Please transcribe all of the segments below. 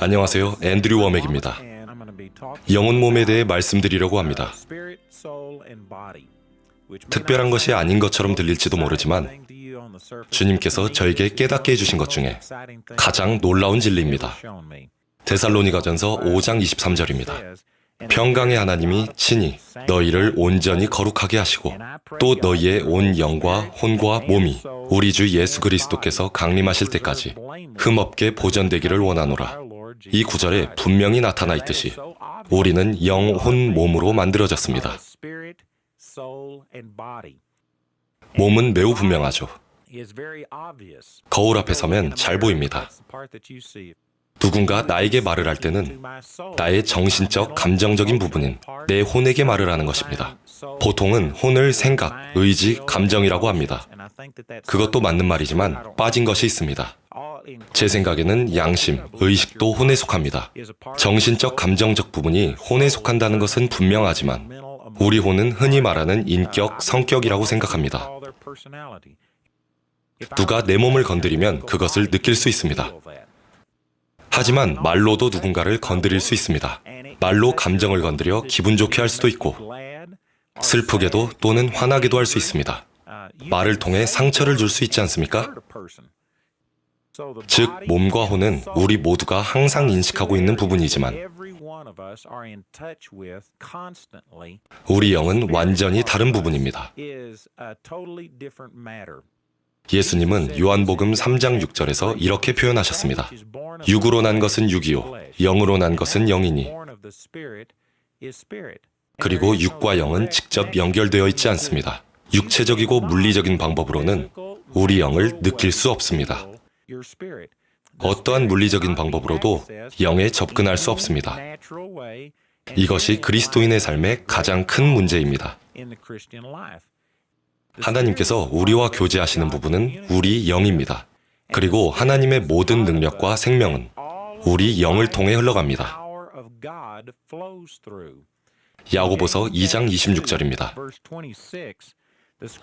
안녕하세요. 앤드류 워맥입니다. 영혼 몸에 대해 말씀드리려고 합니다. 특별한 것이 아닌 것처럼 들릴지도 모르지만 주님께서 저에게 깨닫게 해주신 것 중에 가장 놀라운 진리입니다. 데살로니가전서 5장 23절입니다. 평강의 하나님이 친히 너희를 온전히 거룩하게 하시고 또 너희의 온 영과 혼과 몸이 우리 주 예수 그리스도께서 강림하실 때까지 흠없게 보존되기를 원하노라. 이 구절에 분명히 나타나 있듯이 우리는 영, 혼, 몸으로 만들어졌습니다. 몸은 매우 분명하죠. 거울 앞에 서면 잘 보입니다. 누군가 나에게 말을 할 때는 나의 정신적, 감정적인 부분인 내 혼에게 말을 하는 것입니다. 보통은 혼을 생각, 의지, 감정이라고 합니다. 그것도 맞는 말이지만 빠진 것이 있습니다. 제 생각에는 양심, 의식도 혼에 속합니다. 정신적, 감정적 부분이 혼에 속한다는 것은 분명하지만 우리 혼은 흔히 말하는 인격, 성격이라고 생각합니다. 누가 내 몸을 건드리면 그것을 느낄 수 있습니다. 하지만 말로도 누군가를 건드릴 수 있습니다. 말로 감정을 건드려 기분 좋게 할 수도 있고 슬프게도 또는 화나게도 할 수 있습니다. 말을 통해 상처를 줄 수 있지 않습니까? 즉, 몸과 혼은 우리 모두가 항상 인식하고 있는 부분이지만 우리 영은 완전히 다른 부분입니다. 예수님은 요한복음 3장 6절에서 이렇게 표현하셨습니다. 육으로 난 것은 육이요, 영으로 난 것은 영이니. 그리고 육과 영은 직접 연결되어 있지 않습니다. 육체적이고 물리적인 방법으로는 우리 영을 느낄 수 없습니다. 어떠한 물리적인 방법으로도 영에 접근할 수 없습니다. 이것이 그리스도인의 삶의 가장 큰 문제입니다. 하나님께서 우리와 교제하시는 부분은 우리 영입니다. 그리고 하나님의 모든 능력과 생명은 우리 영을 통해 흘러갑니다. 야고보서 2장 26절입니다.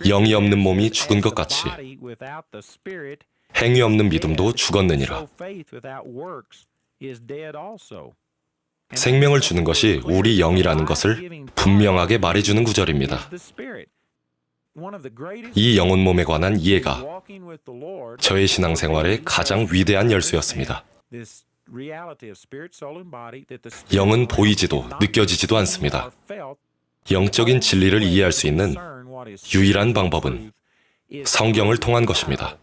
영이 없는 몸이 죽은 것 같이 행위 없는 믿음도 죽었느니라. 생명을 주는 것이 우리 영이라는 것을 분명하게 말해주는 구절입니다. 이 영혼 몸에 관한 이해가 저의 신앙생활의 가장 위대한 열쇠였습니다. 영은 보이지도 느껴지지도 않습니다. 영적인 진리를 이해할 수 있는 유일한 방법은 성경을 통한 것입니다.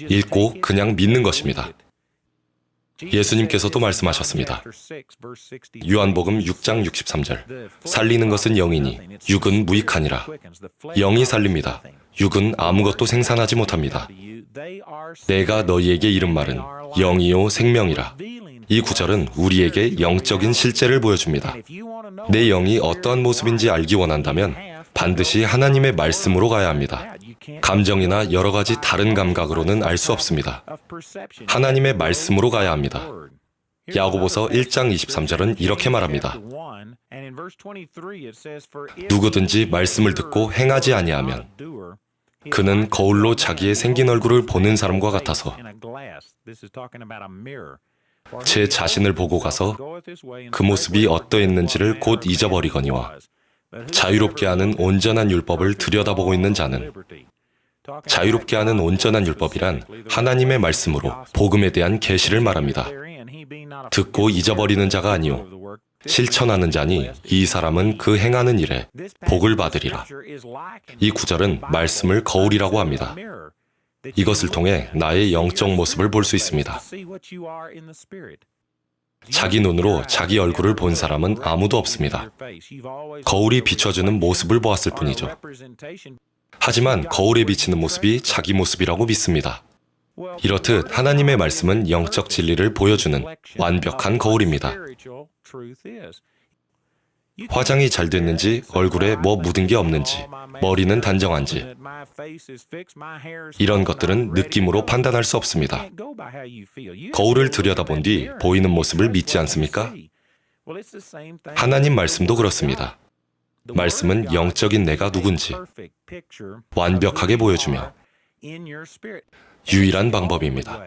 읽고 그냥 믿는 것입니다. 예수님께서도 말씀하셨습니다. 요한복음 6장 63절 살리는 것은 영이니 육은 무익하니라. 영이 살립니다. 육은 아무것도 생산하지 못합니다. 내가 너희에게 이른 말은 영이요 생명이라. 이 구절은 우리에게 영적인 실제를 보여줍니다. 내 영이 어떠한 모습인지 알기 원한다면 반드시 하나님의 말씀으로 가야 합니다. 감정이나 여러 가지 다른 감각으로는 알 수 없습니다. 하나님의 말씀으로 가야 합니다. 야고보서 1장 23절은 이렇게 말합니다. 누구든지 말씀을 듣고 행하지 아니하면 그는 거울로 자기의 생긴 얼굴을 보는 사람과 같아서 제 자신을 보고 가서 그 모습이 어떠했는지를 곧 잊어버리거니와 자유롭게 하는 온전한 율법을 들여다보고 있는 자는 자유롭게 하는 온전한 율법이란 하나님의 말씀으로 복음에 대한 계시를 말합니다. 듣고 잊어버리는 자가 아니요 실천하는 자니 이 사람은 그 행하는 일에 복을 받으리라. 이 구절은 말씀을 거울이라고 합니다. 이것을 통해 나의 영적 모습을 볼 수 있습니다. 자기 눈으로 자기 얼굴을 본 사람은 아무도 없습니다. 거울이 비춰주는 모습을 보았을 뿐이죠. 하지만 거울에 비치는 모습이 자기 모습이라고 믿습니다. 이렇듯 하나님의 말씀은 영적 진리를 보여주는 완벽한 거울입니다. 화장이 잘 됐는지, 얼굴에 뭐 묻은 게 없는지, 머리는 단정한지 이런 것들은 느낌으로 판단할 수 없습니다. 거울을 들여다본 뒤 보이는 모습을 믿지 않습니까? 하나님 말씀도 그렇습니다. 말씀은 영적인 내가 누군지 완벽하게 보여주며 유일한 방법입니다.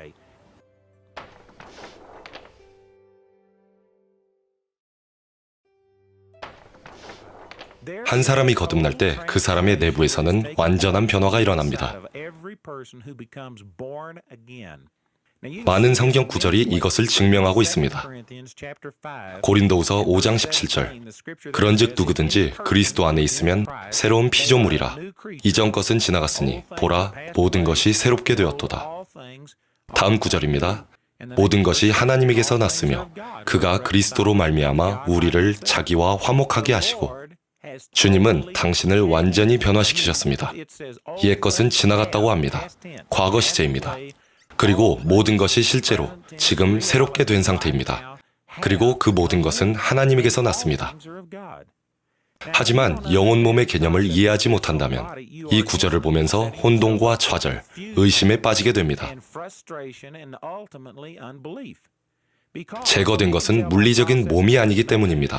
한 사람이 거듭날 때 그 사람의 내부에서는 완전한 변화가 일어납니다. 많은 성경 구절이 이것을 증명하고 있습니다. 고린도후서 5장 17절. 그런즉 누구든지 그리스도 안에 있으면 새로운 피조물이라. 이전 것은 지나갔으니 보라 모든 것이 새롭게 되었도다. 다음 구절입니다. 모든 것이 하나님에게서 났으며 그가 그리스도로 말미암아 우리를 자기와 화목하게 하시고 주님은 당신을 완전히 변화시키셨습니다. 옛 것은 지나갔다고 합니다. 과거 시제입니다. 그리고 모든 것이 실제로 지금 새롭게 된 상태입니다. 그리고 그 모든 것은 하나님에게서 났습니다. 하지만 영혼 몸의 개념을 이해하지 못한다면 이 구절을 보면서 혼동과 좌절, 의심에 빠지게 됩니다. 제거된 것은 물리적인 몸이 아니기 때문입니다.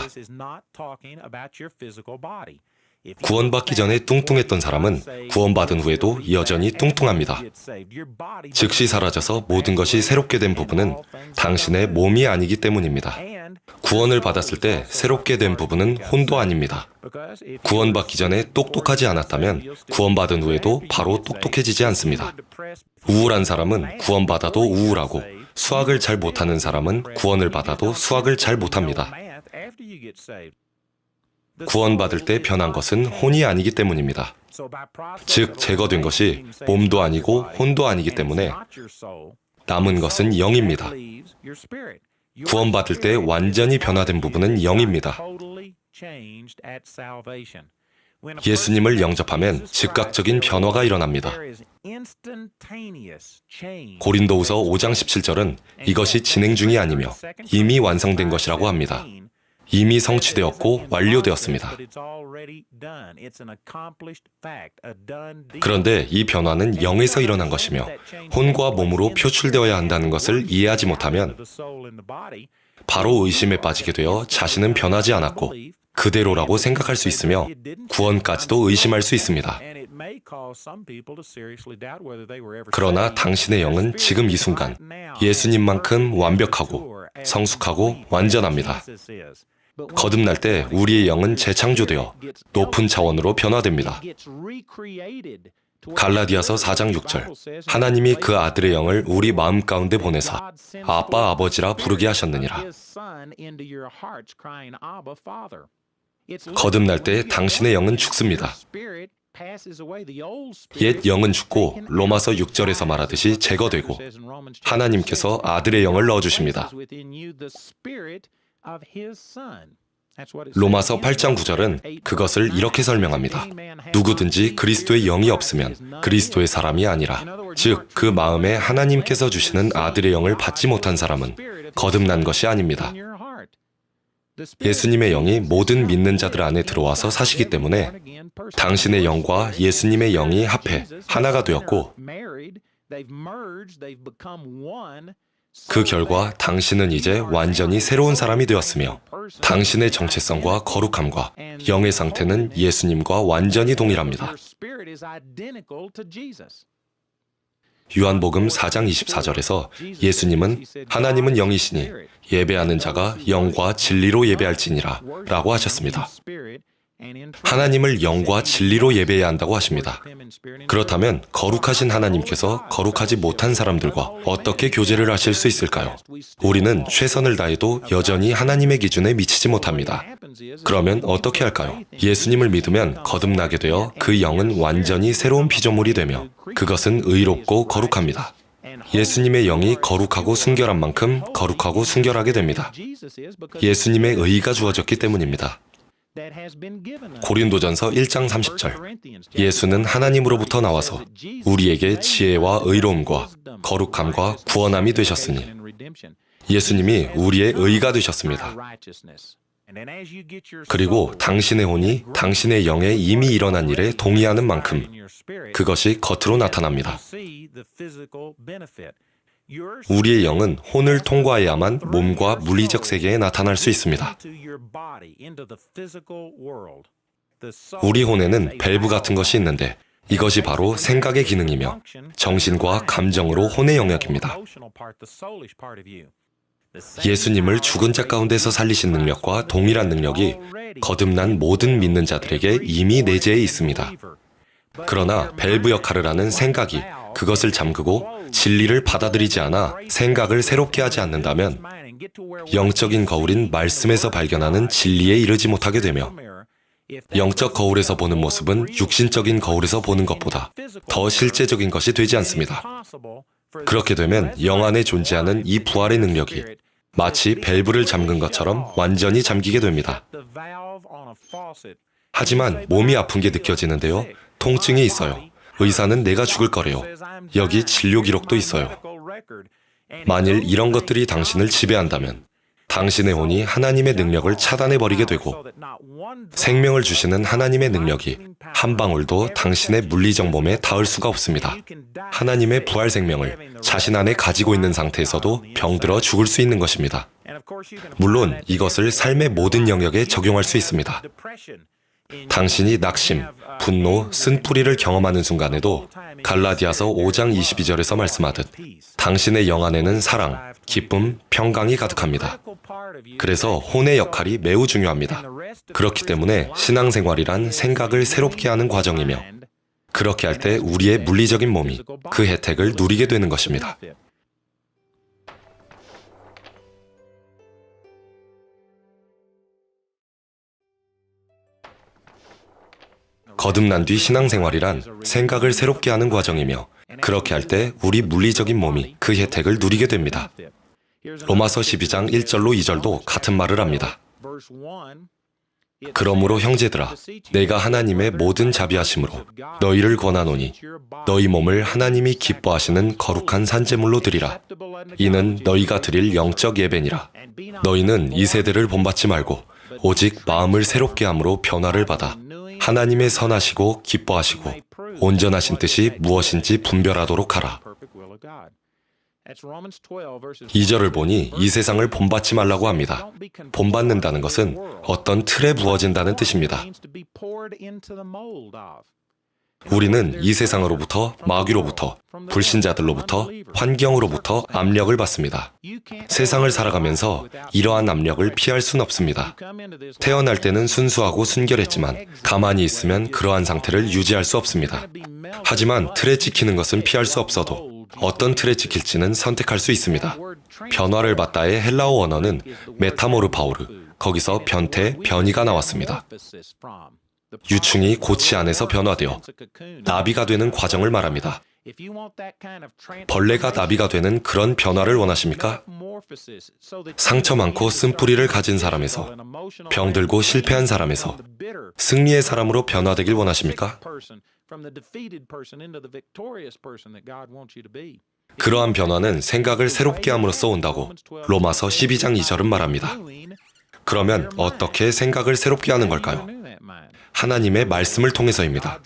구원받기 전에 뚱뚱했던 사람은 구원받은 후에도 여전히 뚱뚱합니다. 즉시 사라져서 모든 것이 새롭게 된 부분은 당신의 몸이 아니기 때문입니다. 구원을 받았을 때 새롭게 된 부분은 혼도 아닙니다. 구원받기 전에 똑똑하지 않았다면 구원받은 후에도 바로 똑똑해지지 않습니다. 우울한 사람은 구원받아도 우울하고 수학을 잘 못하는 사람은 구원을 받아도 수학을 잘 못합니다. 구원받을 때 변한 것은 혼이 아니기 때문입니다. 즉 제거된 것이 몸도 아니고 혼도 아니기 때문에 남은 것은 영입니다. 구원받을 때 완전히 변화된 부분은 영입니다. 예수님을 영접하면 즉각적인 변화가 일어납니다. 고린도후서 5장 17절은 이것이 진행 중이 아니며 이미 완성된 것이라고 합니다. 이미 성취되었고 완료되었습니다. 그런데 이 변화는 영에서 일어난 것이며 혼과 몸으로 표출되어야 한다는 것을 이해하지 못하면 바로 의심에 빠지게 되어 자신은 변하지 않았고 그대로라고 생각할 수 있으며 구원까지도 의심할 수 있습니다. 그러나 당신의 영은 지금 이 순간 예수님만큼 완벽하고 성숙하고 완전합니다. 거듭날 때 우리의 영은 재창조되어 높은 차원으로 변화됩니다. 갈라디아서 4장 6절. 하나님이 그 아들의 영을 우리 마음 가운데 보내사 아빠 아버지라 부르게 하셨느니라. 거듭날 때 당신의 영은 죽습니다. 옛 영은 죽고 로마서 6절에서 말하듯이 제거되고 하나님께서 아들의 영을 넣어주십니다. 로마서 8장 9절은 그것을 이렇게 설명합니다. 누구든지 그리스도의 영이 없으면 그리스도의 사람이 아니라 즉 그 마음에 하나님께서 주시는 아들의 영을 받지 못한 사람은 거듭난 것이 아닙니다. 예수님의 영이 모든 믿는 자들 안에 들어와서 사시기 때문에 당신의 영과 예수님의 영이 합해 하나가 되었고 그 결과 당신은 이제 완전히 새로운 사람이 되었으며 당신의 정체성과 거룩함과 영의 상태는 예수님과 완전히 동일합니다. 요한복음 4장 24절에서 예수님은 하나님은 영이시니 예배하는 자가 영과 진리로 예배할지니라 라고 하셨습니다. 하나님을 영과 진리로 예배해야 한다고 하십니다. 그렇다면 거룩하신 하나님께서 거룩하지 못한 사람들과 어떻게 교제를 하실 수 있을까요? 우리는 최선을 다해도 여전히 하나님의 기준에 미치지 못합니다. 그러면 어떻게 할까요? 예수님을 믿으면 거듭나게 되어 그 영은 완전히 새로운 피조물이 되며 그것은 의롭고 거룩합니다. 예수님의 영이 거룩하고 순결한 만큼 거룩하고 순결하게 됩니다. 예수님의 의가 주어졌기 때문입니다. 고린도전서 1장 30절. 예수는 하나님으로부터 나와서 우리에게 지혜와 의로움과 거룩함과 구원함이 되셨으니 예수님이 우리의 의가 되셨습니다. 그리고 당신의 혼이 당신의 영에 이미 일어난 일에 동의하는 만큼 그것이 겉으로 나타납니다. 우리의 영은 혼을 통과해야만 몸과 물리적 세계에 나타날 수 있습니다. 우리 혼에는 밸브 같은 것이 있는데 이것이 바로 생각의 기능이며 정신과 감정으로 혼의 영역입니다. 예수님을 죽은 자 가운데서 살리신 능력과 동일한 능력이 거듭난 모든 믿는 자들에게 이미 내재해 있습니다. 그러나 밸브 역할을 하는 생각이 그것을 잠그고 진리를 받아들이지 않아 생각을 새롭게 하지 않는다면 영적인 거울인 말씀에서 발견하는 진리에 이르지 못하게 되며 영적 거울에서 보는 모습은 육신적인 거울에서 보는 것보다 더 실제적인 것이 되지 않습니다. 그렇게 되면 영 안에 존재하는 이 부활의 능력이 마치 밸브를 잠근 것처럼 완전히 잠기게 됩니다. 하지만 몸이 아픈 게 느껴지는데요. 통증이 있어요. 의사는 내가 죽을 거래요. 여기 진료 기록도 있어요. 만일 이런 것들이 당신을 지배한다면 당신의 혼이 하나님의 능력을 차단해버리게 되고 생명을 주시는 하나님의 능력이 한 방울도 당신의 물리적 몸에 닿을 수가 없습니다. 하나님의 부활 생명을 자신 안에 가지고 있는 상태에서도 병들어 죽을 수 있는 것입니다. 물론 이것을 삶의 모든 영역에 적용할 수 있습니다. 당신이 낙심, 분노, 쓴뿌리를 경험하는 순간에도 갈라디아서 5장 22절에서 말씀하듯 당신의 영 안에는 사랑, 기쁨, 평강이 가득합니다. 그래서 혼의 역할이 매우 중요합니다. 그렇기 때문에 신앙생활이란 생각을 새롭게 하는 과정이며 그렇게 할 때 우리의 물리적인 몸이 그 혜택을 누리게 되는 것입니다. 거듭난 뒤 신앙생활이란 생각을 새롭게 하는 과정이며 그렇게 할 때 우리 물리적인 몸이 그 혜택을 누리게 됩니다. 로마서 12장 1절로 2절도 같은 말을 합니다. 그러므로 형제들아, 내가 하나님의 모든 자비하심으로 너희를 권하노니 너희 몸을 하나님이 기뻐하시는 거룩한 산제물로 드리라. 이는 너희가 드릴 영적 예배니라. 너희는 이 세대를 본받지 말고 오직 마음을 새롭게 함으로 변화를 받아 하나님의 선하시고 기뻐하시고 온전하신 뜻이 무엇인지 분별하도록 하라. 2절을 보니 이 세상을 본받지 말라고 합니다. 본받는다는 것은 어떤 틀에 부어진다는 뜻입니다. 우리는 이 세상으로부터, 마귀로부터, 불신자들로부터, 환경으로부터 압력을 받습니다. 세상을 살아가면서 이러한 압력을 피할 순 없습니다. 태어날 때는 순수하고 순결했지만 가만히 있으면 그러한 상태를 유지할 수 없습니다. 하지만 틀에 찍히는 것은 피할 수 없어도 어떤 틀에 찍힐지는 선택할 수 있습니다. 변화를 받다의 헬라어 원어는 메타모르파오르, 거기서 변태, 변이가 나왔습니다. 유충이 고치 안에서 변화되어 나비가 되는 과정을 말합니다. 벌레가 나비가 되는 그런 변화를 원하십니까? 상처 많고 쓴뿌리를 가진 사람에서, 병들고 실패한 사람에서 승리의 사람으로 변화되길 원하십니까? 그러한 변화는 생각을 새롭게 함으로써 온다고 로마서 12장 2절은 말합니다. 그러면 어떻게 생각을 새롭게 하는 걸까요? 하나님의 말씀을 통해서입니다.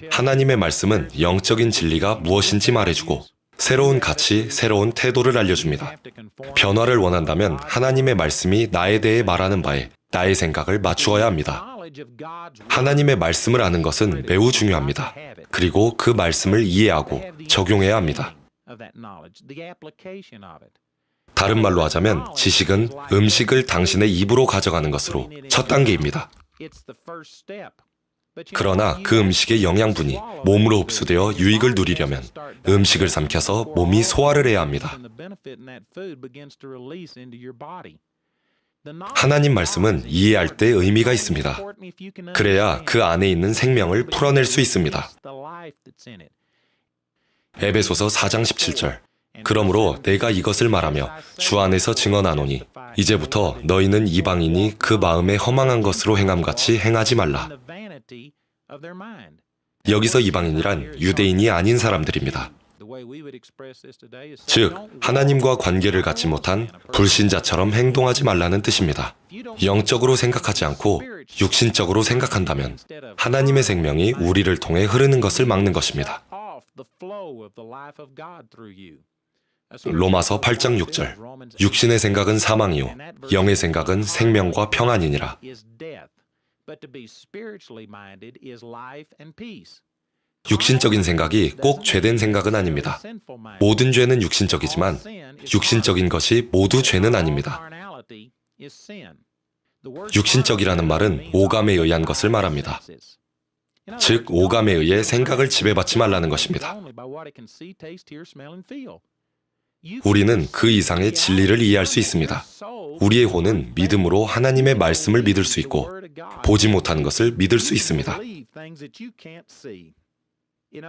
하나님의 말씀은 영적인 진리가 무엇인지 말해주고 새로운 가치, 새로운 태도를 알려줍니다. 변화를 원한다면 하나님의 말씀이 나에 대해 말하는 바에 나의 생각을 맞추어야 합니다. 하나님의 말씀을 아는 것은 매우 중요합니다. 그리고 그 말씀을 이해하고 적용해야 합니다. 다른 말로 하자면 지식은 음식을 당신의 입으로 가져가는 것으로 첫 단계입니다. 그러나 그 음식의 영양분이 몸으로 흡수되어 유익을 누리려면 음식을 삼켜서 몸이 소화를 해야 합니다. 하나님 말씀은 이해할 때 의미가 있습니다. 그래야 그 안에 있는 생명을 풀어낼 수 있습니다. 에베소서 4장 17절. 그러므로 내가 이것을 말하며 주 안에서 증언하노니 이제부터 너희는 이방인이 그 마음에 허망한 것으로 행함같이 행하지 말라. 여기서 이방인이란 유대인이 아닌 사람들입니다. 즉, 하나님과 관계를 갖지 못한 불신자처럼 행동하지 말라는 뜻입니다. 영적으로 생각하지 않고 육신적으로 생각한다면 하나님의 생명이 우리를 통해 흐르는 것을 막는 것입니다. 로마서 8장 6절. 육신의 생각은 사망이요 영의 생각은 생명과 평안이니라. 육신적인 생각이 꼭 죄된 생각은 아닙니다. 모든 죄는 육신적이지만 육신적인 것이 모두 죄는 아닙니다. 육신적이라는 말은 오감에 의한 것을 말합니다. 즉, 오감에 의해 생각을 지배받지 말라는 것입니다. 우리는 그 이상의 진리를 이해할 수 있습니다. 우리의 혼은 믿음으로 하나님의 말씀을 믿을 수 있고 보지 못하는 것을 믿을 수 있습니다.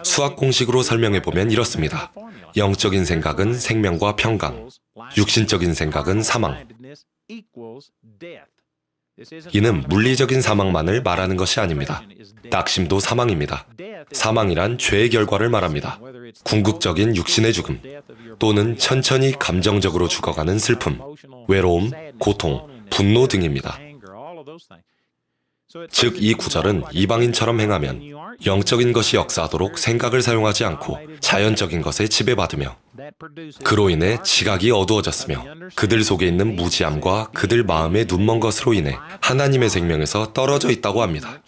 수학 공식으로 설명해 보면 이렇습니다. 영적인 생각은 생명과 평강, 육신적인 생각은 사망. 이는 물리적인 사망만을 말하는 것이 아닙니다. 낙심도 사망입니다. 사망이란 죄의 결과를 말합니다. 궁극적인 육신의 죽음, 또는 천천히 감정적으로 죽어가는 슬픔, 외로움, 고통, 분노 등입니다. 즉, 이 구절은 이방인처럼 행하면 영적인 것이 역사하도록 생각을 사용하지 않고 자연적인 것에 지배받으며 그로 인해 지각이 어두워졌으며 그들 속에 있는 무지함과 그들 마음의 눈먼 것으로 인해 하나님의 생명에서 떨어져 있다고 합니다.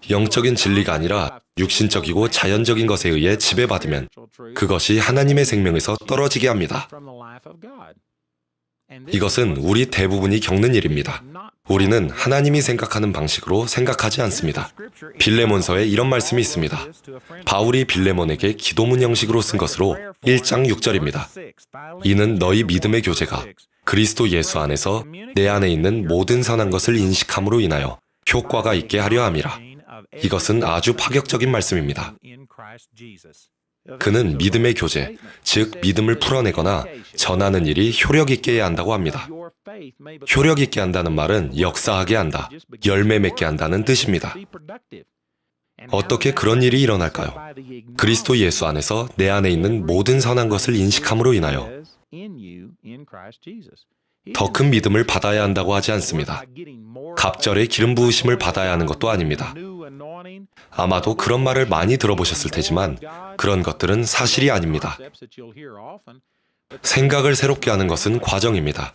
영적인 진리가 아니라 육신적이고 자연적인 것에 의해 지배받으면 그것이 하나님의 생명에서 떨어지게 합니다. 이것은 우리 대부분이 겪는 일입니다. 우리는 하나님이 생각하는 방식으로 생각하지 않습니다. 빌레몬서에 이런 말씀이 있습니다. 바울이 빌레몬에게 기도문 형식으로 쓴 것으로 1장 6절입니다. 이는 너희 믿음의 교제가 그리스도 예수 안에서 내 안에 있는 모든 선한 것을 인식함으로 인하여 효과가 있게 하려 함이라. 이것은 아주 파격적인 말씀입니다. 그는 믿음의 교제, 즉 믿음을 풀어내거나 전하는 일이 효력 있게 해야 한다고 합니다. 효력 있게 한다는 말은 역사하게 한다, 열매 맺게 한다는 뜻입니다. 어떻게 그런 일이 일어날까요? 그리스도 예수 안에서 내 안에 있는 모든 선한 것을 인식함으로 인하여 더 큰 믿음을 받아야 한다고 하지 않습니다. 갑절의 기름 부으심을 받아야 하는 것도 아닙니다. 아마도 그런 말을 많이 들어보셨을 테지만 그런 것들은 사실이 아닙니다. 생각을 새롭게 하는 것은 과정입니다.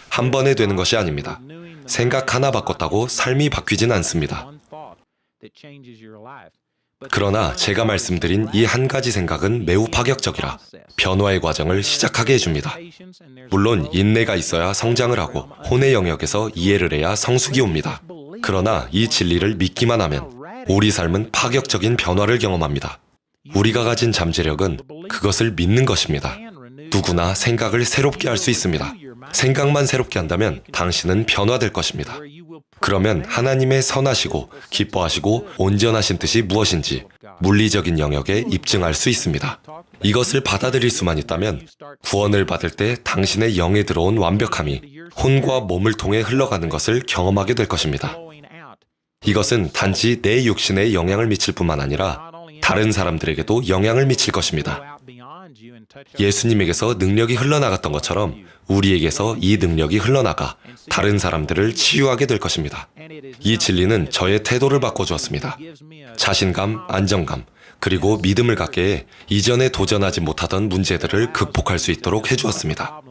한 번에 되는 것이 아닙니다. 생각 하나 바꿨다고 삶이 바뀌진 않습니다. 그러나 제가 말씀드린 이 한 가지 생각은 매우 파격적이라 변화의 과정을 시작하게 해줍니다. 물론 인내가 있어야 성장을 하고 혼의 영역에서 이해를 해야 성숙이 옵니다. 그러나 이 진리를 믿기만 하면 우리 삶은 파격적인 변화를 경험합니다. 우리가 가진 잠재력은 그것을 믿는 것입니다. 누구나 생각을 새롭게 할 수 있습니다. 생각만 새롭게 한다면 당신은 변화될 것입니다. 그러면 하나님의 선하시고 기뻐하시고 온전하신 뜻이 무엇인지 물리적인 영역에 입증할 수 있습니다. 이것을 받아들일 수만 있다면 구원을 받을 때 당신의 영에 들어온 완벽함이 혼과 몸을 통해 흘러가는 것을 경험하게 될 것입니다. 이것은 단지 내 육신에 영향을 미칠 뿐만 아니라 다른 사람들에게도 영향을 미칠 것입니다. 예수님에게서 능력이 흘러나갔던 것처럼 우리에게서 이 능력이 흘러나가 다른 사람들을 치유하게 될 것입니다. 이 진리는 저의 태도를 바꿔주었습니다. 자신감, 안정감, 그리고 믿음을 갖게 해 이전에 도전하지 못하던 문제들을 극복할 수 있도록 해주었습니다.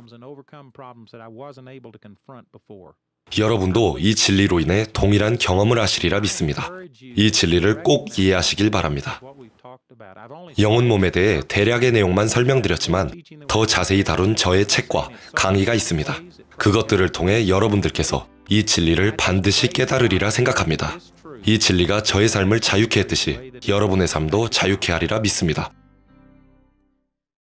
여러분도 이 진리로 인해 동일한 경험을 하시리라 믿습니다. 이 진리를 꼭 이해하시길 바랍니다. 영혼 몸에 대해 대략의 내용만 설명드렸지만 더 자세히 다룬 저의 책과 강의가 있습니다. 그것들을 통해 여러분들께서 이 진리를 반드시 깨달으리라 생각합니다. 이 진리가 저의 삶을 자유케 했듯이 여러분의 삶도 자유케 하리라 믿습니다.